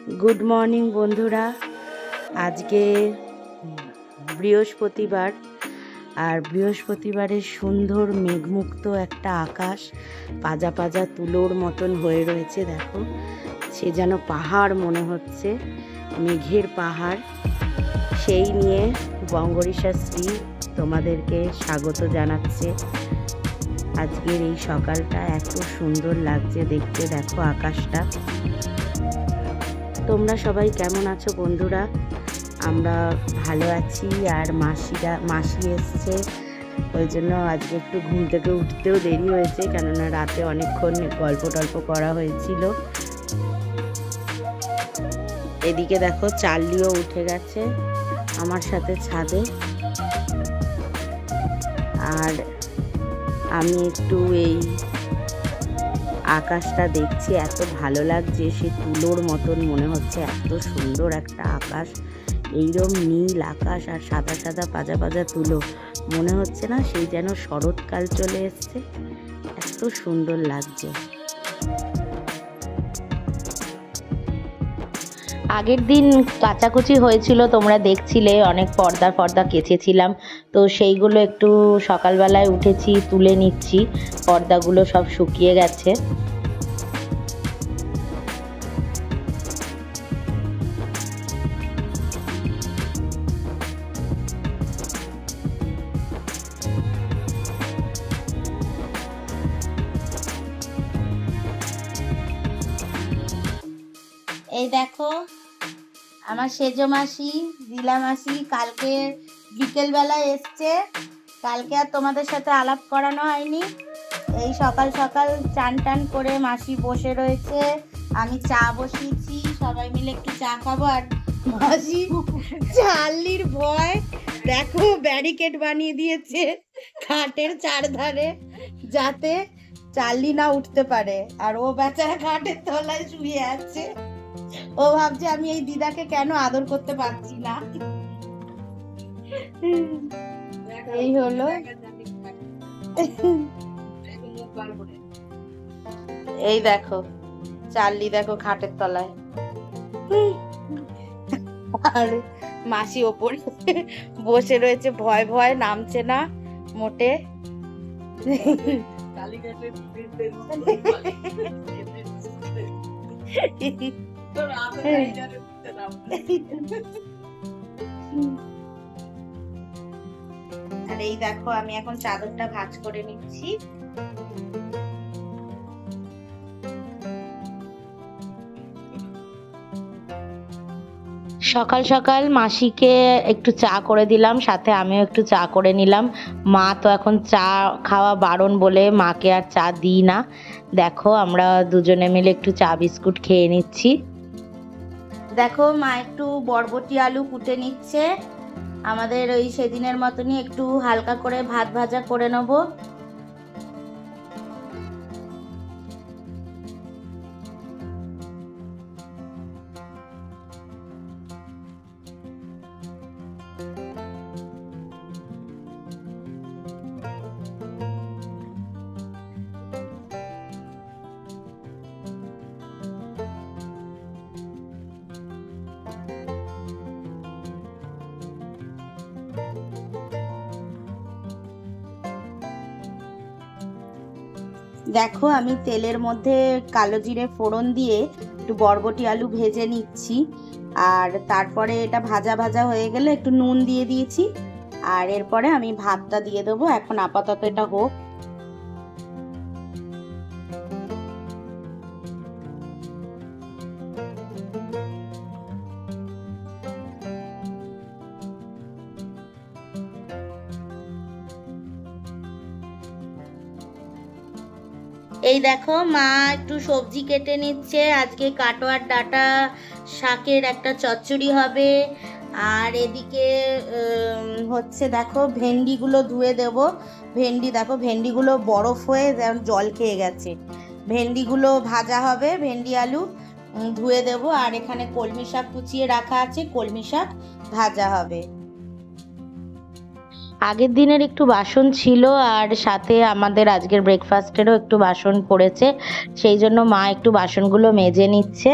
Good morning बंधुरा आज के बृहस्पतिवार और बृहस्पतिवार सुंदर मेघमुक्त एक आकाश पाजा पाजा तुलोर मतन हो रही है। देखो से जेन पहाड़ मन होच्छे मेघेर पहाड़ सेई निये बंगरिशाश्री तोमादेरके स्वागत जानाच्छे। आजकेर এই সকালটা এত সুন্দর লাগছে দেখতে। দেখো আকাশটা। তোমরা সবাই কেমন আছো বন্ধুরা? আমরা ভালো আছি। আর মাসি এসছে, ওই জন্য আজকে একটু ঘুম থেকে উঠতেও দেরি হয়েছে, কেননা রাতে অনেকক্ষণ গল্প টল্প করা হয়েছিল। এদিকে দেখো চার্লিও উঠে গেছে আমার সাথে ছাদে। আর আমি একটু এই আকাশটা দেখছি, এত ভালো লাগছে, সে তুলোর মতন মনে হচ্ছে। এত সুন্দর একটা আকাশ, এইরকম নীল আকাশ আর সাদা সাদা পাজা পাজা তুলো, মনে হচ্ছে না সেই যেন শরৎকাল চলে এসছে। এত সুন্দর লাগছে। আগের দিন কাচাকুচি হয়েছিল, তোমরা দেখছিলে, অনেক পর্দা ফর্দা কেচেছিলাম, তো সেইগুলো একটু সকালবেলায় উঠেছি তুলে নিচ্ছি। পর্দাগুলো সব শুকিয়ে গেছে। এই দেখো আমার সেজো মাসি, দিলা মাসি কালকে বিকেল বেলা এসছে। কালকে আর তোমাদের সাথে আলাপ করানো হয়নি। এই সকাল সকাল চান টান করে মাসি বসে রয়েছে, আমি চা বসিয়েছি, সবাই মিলে একটু চা খাবো। আর মাসি চার্লির ভয় দেখো ব্যারিকেড বানিয়ে দিয়েছে খাটের চারধারে, যাতে চার্লি না উঠতে পারে। আর ও বেচারা খাটের তলায় শুয়ে আছে। ও ভাবছে আমি এই দিদাকে কেন আদর করতে পারছি না। এই হলো, এই দেখো চার্লি দেখো খাটের তলায়, আর মাসি ওপরে বসে রয়েছে, ভয় ভয় নামছে না মোটে। আর এই দেখো আমি এখন চাদরটা ভাঁজ করে নিচ্ছি। সকাল সকাল মাসিকে একটু চা করে দিলাম, সাথে আমিও একটু চা করে নিলাম। মা তো এখন চা খাওয়া বারণ বলে মাকে আর চা দিই না। দেখো আমরা দুজনে মিলে একটু চা বিস্কুট খেয়ে নিচ্ছি। দেখো মা একটু বরবটি আলু কুটে নিচ্ছে। আমাদের ওই সেদিনের মতনই একটু হালকা করে ভাত ভাজা করে নেবো। দেখো আমি তেলের মধ্যে কালো জিরে ফোড়ন দিয়ে একটু বরবটি আলু ভেজে নিচ্ছি। আর তারপরে এটা ভাজা ভাজা হয়ে গেলে একটু নুন দিয়ে দিয়েছি। আর এরপরে আমি ভাতটা দিয়ে দেবো। এখন আপাতত এটা হোক। এই দেখো মা একটু সবজি কেটে নিচ্ছে। আজকে কাটোয়ার ডাঁটা শাকের একটা চচ্চড়ি হবে। আর এদিকে হচ্ছে দেখো ভেন্ডিগুলো ধুয়ে দেব। ভেন্ডি দেখো ভেন্ডিগুলো বরফ হয়ে জল খেয়ে গেছে। ভেন্ডিগুলো ভাজা হবে, ভেন্ডি আলু ধুয়ে দেব। আর এখানে কলমি শাক কুচিয়ে রাখা আছে, কলমি শাক ভাজা হবে। আগের দিনের একটু বাসন ছিল, আর সাথে আমাদের আজকের ব্রেকফাস্টেরও একটু বাসন পড়েছে, সেই জন্য মা একটু বাসনগুলো মেজে নিচ্ছে।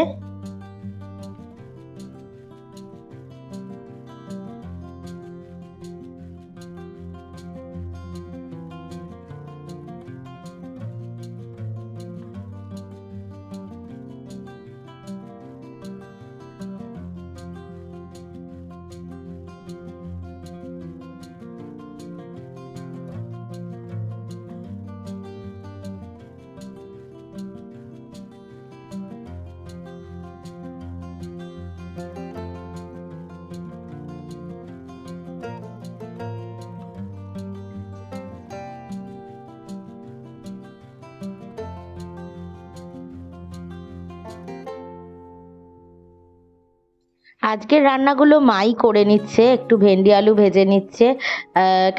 আজকের রান্নাগুলো মাই করে নিচ্ছে, একটু ভেন্ডি আলু ভেজে নিচ্ছে,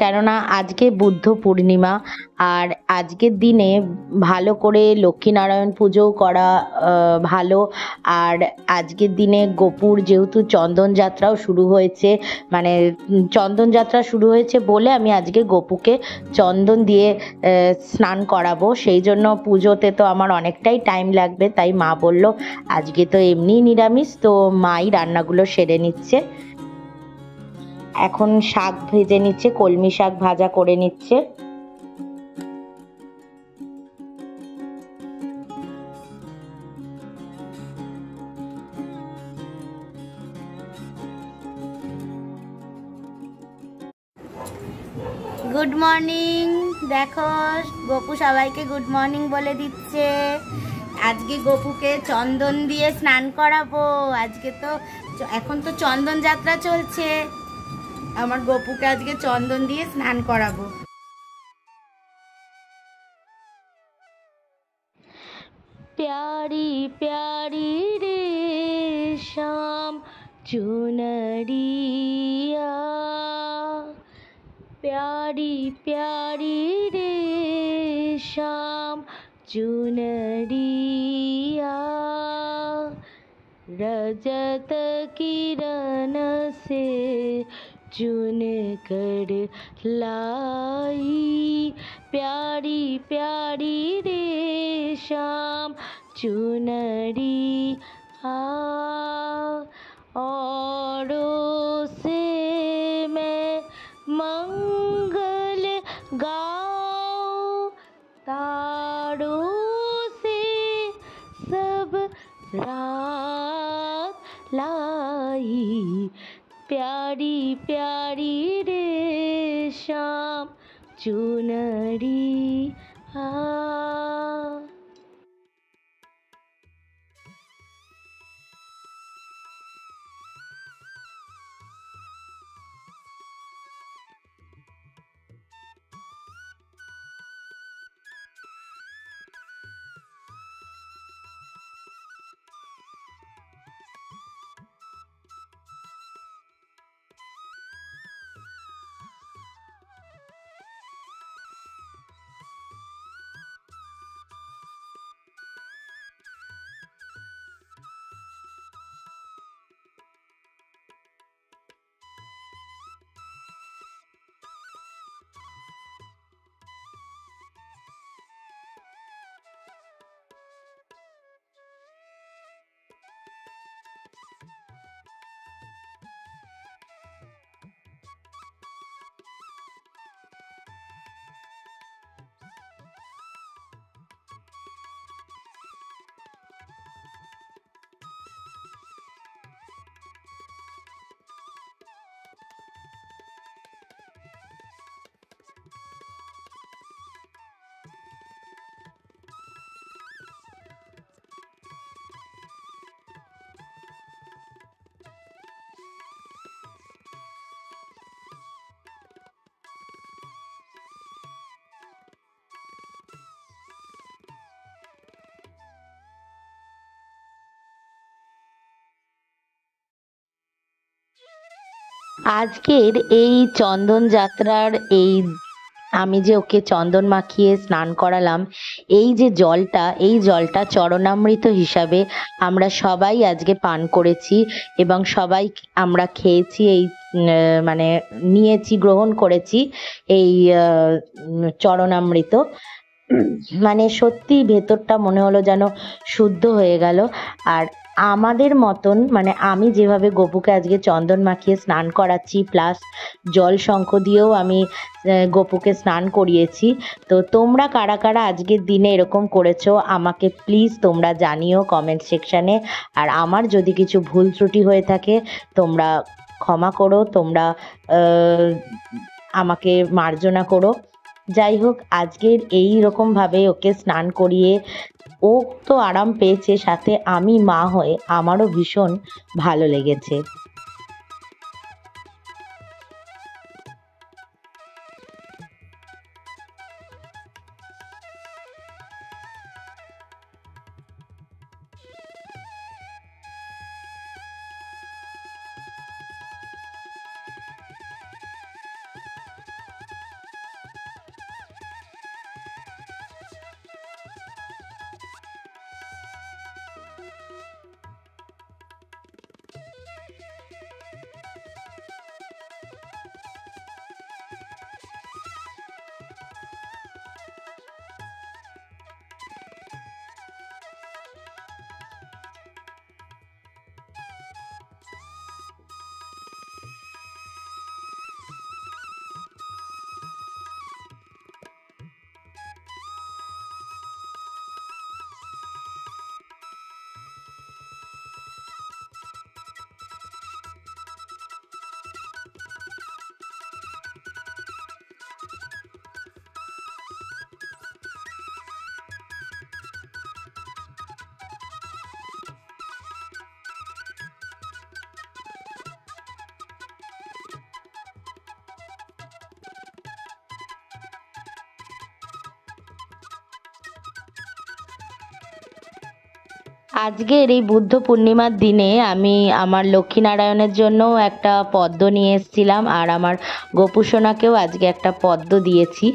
কেননা আজকে বুদ্ধ পূর্ণিমা। আর আজকের দিনে ভালো করে লক্ষ্মীনারায়ণ পুজোও করা ভালো। আর আজকের দিনে গোপুর যেহেতু চন্দন যাত্রাও শুরু হয়েছে, মানে চন্দন যাত্রা শুরু হয়েছে বলে আমি আজকে গোপুকে চন্দন দিয়ে স্নান করাবো। সেই জন্য পুজোতে তো আমার অনেকটাই টাইম লাগবে, তাই মা বলল আজকে তো এমনি নিরামিষ, তো মাই রান্নাগুলো সেরে নিচ্ছে। এখন শাক ভেজে নিচ্ছে, কলমি শাক ভাজা করে নিচ্ছে। গুড মর্নিং, দেখো গোপু সবাইকে গুড মর্নিং বলে দিচ্ছে। আজকে গোপুকে চন্দন দিয়ে স্নান করাবো। আজকে তো এখন তো চন্দন যাত্রা চলছে, আমার গোপুকে আজকে চন্দন দিয়ে স্নান করাবো। प्यारी प्यारी रेशम चुनरिया, प्यारी प्यारी रेशम चुनरिया, रजत किरण से चुन कर लाई, प्यारी प्यारी रेशम चुनरिया, औरों से मैं मंगल गाऊं, तारों से सब रात लाई, प्यारी प्यारी रेशम चुनरिया। আজকের এই চন্দন যাত্রার এই আমি যে ওকে চন্দন মাখিয়ে স্নান করালাম, এই যে জলটা, এই জলটা চরণামৃত হিসাবে আমরা সবাই আজকে পান করেছি এবং সবাই আমরা খেয়েছি, এই মানে নিয়েছি, গ্রহণ করেছি এই চরণামৃত। মানে সত্যি ভেতরটা মনে হলো যেন শুদ্ধ হয়ে গেল। আর আমাদের মতন, মানে আমি যেভাবে গোপুকে আজকে চন্দন মাখিয়ে স্নান করাচ্ছি, প্লাস জল শঙ্খ দিয়েও আমি গোপুকে স্নান করিয়েছি। তো তোমরা কারা কারা আজকের দিনে এরকম করেছো আমাকে প্লিজ তোমরা জানিও কমেন্ট সেকশানে। আর আমার যদি কিছু ভুল ত্রুটি হয়ে থাকে তোমরা ক্ষমা করো, তোমরা আমাকে মার্জনা করো। যাই হোক, আজকের এই রকমভাবে ওকে স্নান করিয়ে ও তো আরাম পেয়েছে, সাথে আমি মা হয়ে আমারও ভীষণ ভালো লেগেছে। আজকের এই বুদ্ধ পূর্ণিমার দিনে আমি আমার লক্ষ্মীনারায়ণের জন্যও একটা পদ্ম নিয়ে এসেছিলাম, আর আমার গোপুসোনাকেও আজকে একটা পদ্ম দিয়েছি।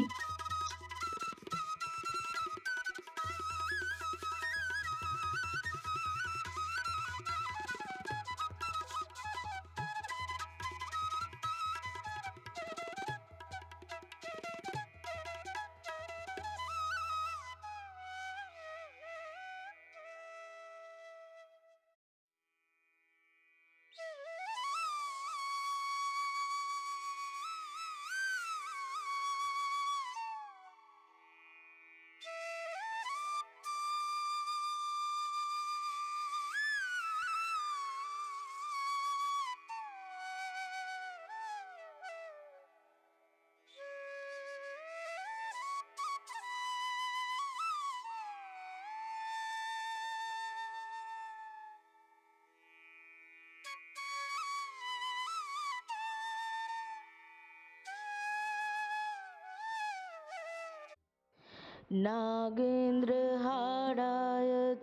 नागेन्द्रहाराय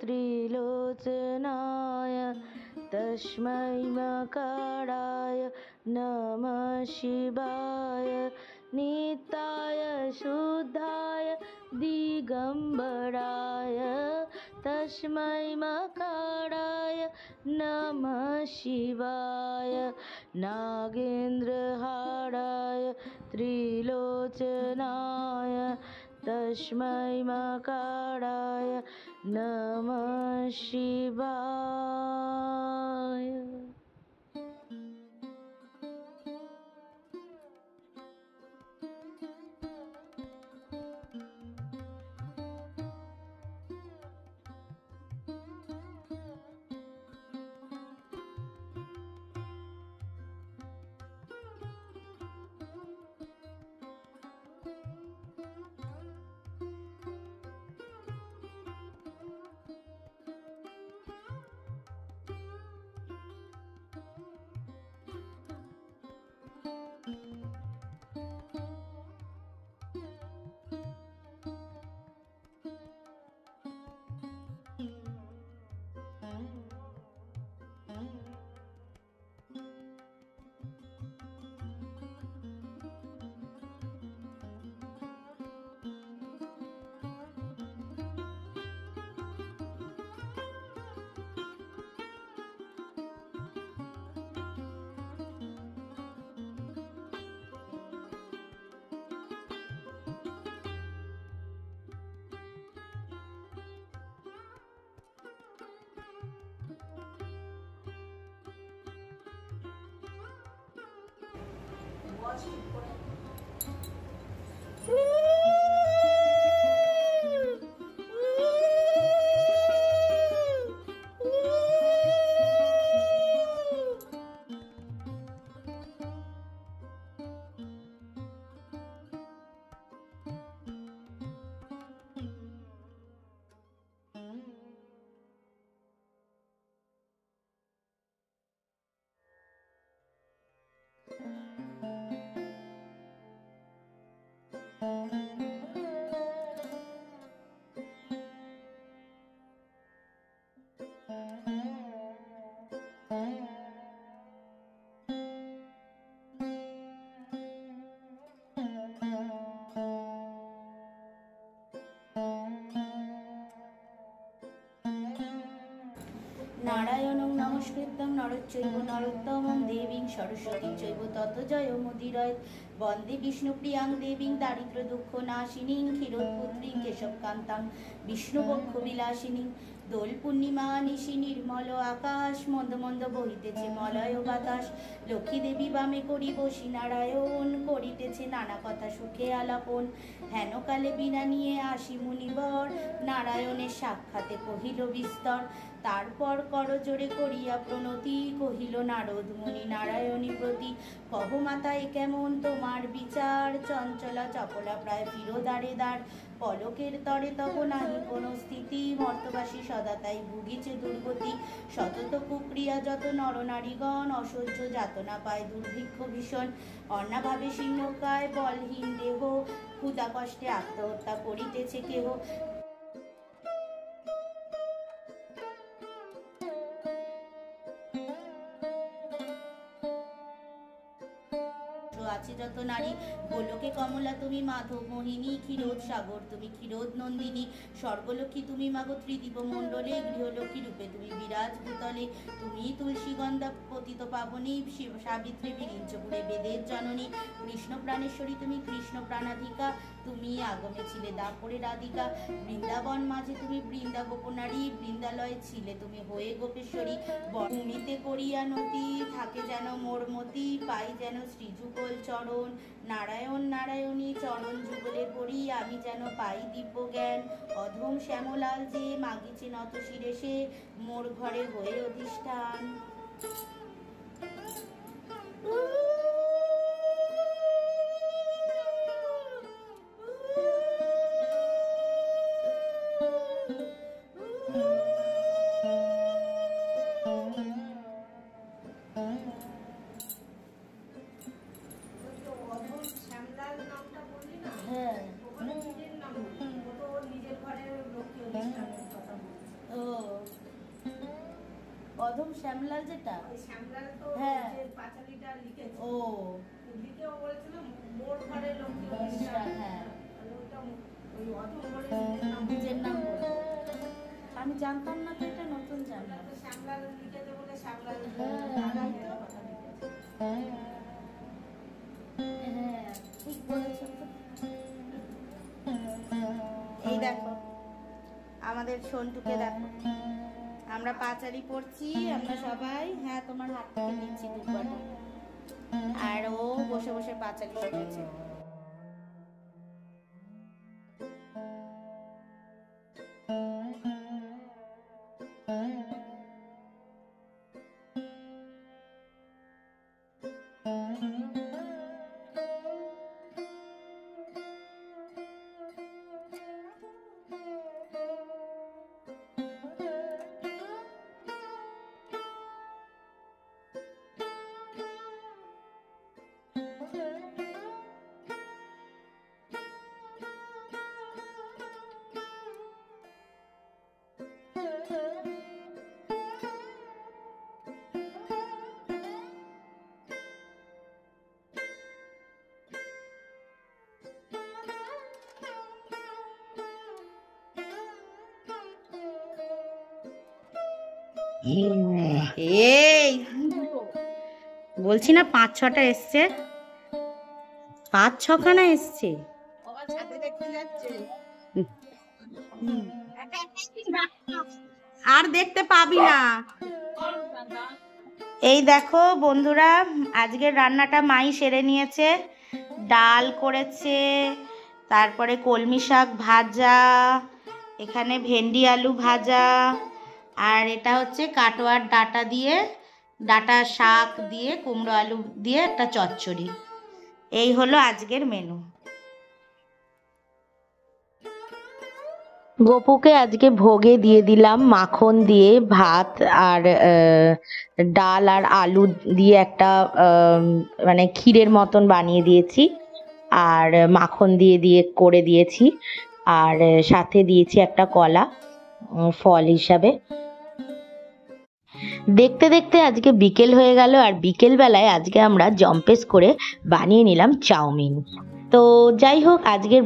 त्रिलोचनाय तस्मै मकराय नमः शिवाय नित्याय शुद्धाय दिगम्बराय तस्मै मकराय नमः शिवाय नागेन्द्रहाराय त्रिलोचनाय तस्मै मकराय नमः शिवाय। नारायणं नमस्कृतं नरश्चैव नरोत्तमं देवीं सरस्वतीं चैव ततो जयमुदीरयेत् वन्दे विष्णुप्रियां देवीं दारिद्र्यदुःखनाशिनीं क्षीरोत्पुत्रीं केशवकान्तां विष्णुवक्षविलासिनीं দোল পূর্ণিমা নিশি নির্মল আকাশ মন্দ মন্দ বহিতেছে মলয় বাতাস লক্ষ্মী দেবী বামে করি বসি নারায়ণ করিতেছে নানা কথা সুখে আলাপন হেনকালে বিনা নিয়ে আসি মুনিবর নারায়ণের সাক্ষাতে কহিল বিস্তর তারপর করজোড়ে করিয়া প্রণতি কহিল নারদ মুনি নারায়ণী প্রতি কহ মাতা এ কেমন তোমার বিচার চঞ্চলা চপলা প্রায় ফিরো দ্বারে দ্বার পলকের তরে তব নাহি কোনো স্থিতি মর্তবাসী সদা তাই ভুগিছে দুর্গতি সতত কুক্রিয়া যত নরনারীগণ অসহ্য যাতনা পায় দুর্ভিক্ষ ভীষণ অন্নাভাবে শীর্ণকায় বলহীন দেহ ক্ষুধা কষ্টে আত্মহত্যা করিতেছে কেহ আছে যত নারী। গোলকে কমলা তুমি মাধব মোহিনী, ক্ষীরোদ সাগর তুমি ক্ষীরোদ নন্দিনী। স্বর্গলক্ষ্মী তুমি মাগো ত্রিদীপ মণ্ডলে, গৃহলক্ষ্মী রূপে তুমি বিরাজ ভূতলে। তুমি তুলসী গন্ধা পতিত পাবনী, সাবিত্রী বিরিঞ্চপুরে বেদের জননী। কৃষ্ণ প্রাণেশ্বরী তুমি কৃষ্ণ প্রাণাধিকা, তুমি আগমে ছিলে দাপরে রাধিকা। বৃন্দাবন মাঝে তুমি বৃন্দা গোপনারী, বৃন্দালয়ে ছিলে তুমি হয়ে গোপেশ্বরী। ভূমিতে করিয়া নতি থাকে যেন মোর মতি, পাই যেন শ্রীযুগল চরণ। নারায়ণ নারায়ণী চরণ যুগলে পড়ি, আমি যেন পাই দিব্য জ্ঞান। অধম শ্যামলাল যে মাগিছে নত শিরে সে, মোর ঘরে হয়ে অধিষ্ঠান। অধম শ্যামলাল যেটা শ্যামলাল তো যে পাঁচালীটা লিখেছে, ও লিখেও বলেছিল মোর ঘরে লক্ষ্মী অনুষ্ঠান। হ্যাঁ ওটা ওই অধম বলে নিজের নাম বলে, আমি জানতাম না তো, এটা নতুন জানলাম। তো শ্যামলাল লিখেছে বলে শ্যামলাল লাগাই তো কথা লিখেছে। হ্যাঁ ঠিক বলেছ তো। এই দেখো আমাদের সন্টুকে দেখো, আমরা পাঁচালি পড়ছি আমরা সবাই। হ্যাঁ তোমার হাত থেকে নিচ্ছি দুপাটা, আর ও বসে বসে পাঁচালি শিখেছে। এই বলছি না 5-6টা এসছে, 5-6খানা এসছে। আর দেখতে পাবি না। এই দেখো বন্ধুরা, আজকের রান্নাটা মাই সেরে নিয়েছে। ডাল করেছে, তারপরে কলমি শাক ভাজা, এখানে ভেন্ডি আলু ভাজা, আর এটা হচ্ছে কাটোয়ার ডাঁটা দিয়ে, ডাঁটা শাক দিয়ে কুমড়ো আলু দিয়ে একটা চচ্চড়ি। এই হলো আজকের মেনু। গোপুকে আজকে ভোগে দিয়ে দিলাম মাখন দিয়ে ভাত, আর ডাল আর আলু দিয়ে একটা মানে ক্ষীরের মতন বানিয়ে দিয়েছি, আর মাখন দিয়ে করে দিয়েছি, আর সাথে দিয়েছি একটা কলা ফল হিসাবে। দেখতে দেখতে আজকে বিকেল হয়ে গেল, আর বিকেল বেলায় আজকে আমরা জম্পেস করে বানিয়ে নিলাম চাউমিন। তো যাই হোক, আজকের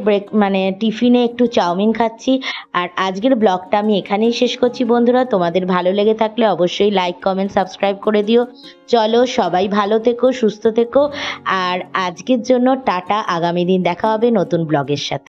টিফিনে একটু চাউমিন খাচ্ছি। আর আজকের ব্লগটা আমি এখানেই শেষ করছি বন্ধুরা। তোমাদের ভালো লেগে থাকলে অবশ্যই লাইক কমেন্ট সাবস্ক্রাইব করে দিও। চলো সবাই ভালো থেকো, সুস্থ থেকো, আর আজকের জন্য টাটা। আগামী দিন দেখা হবে নতুন ব্লগের সাথে।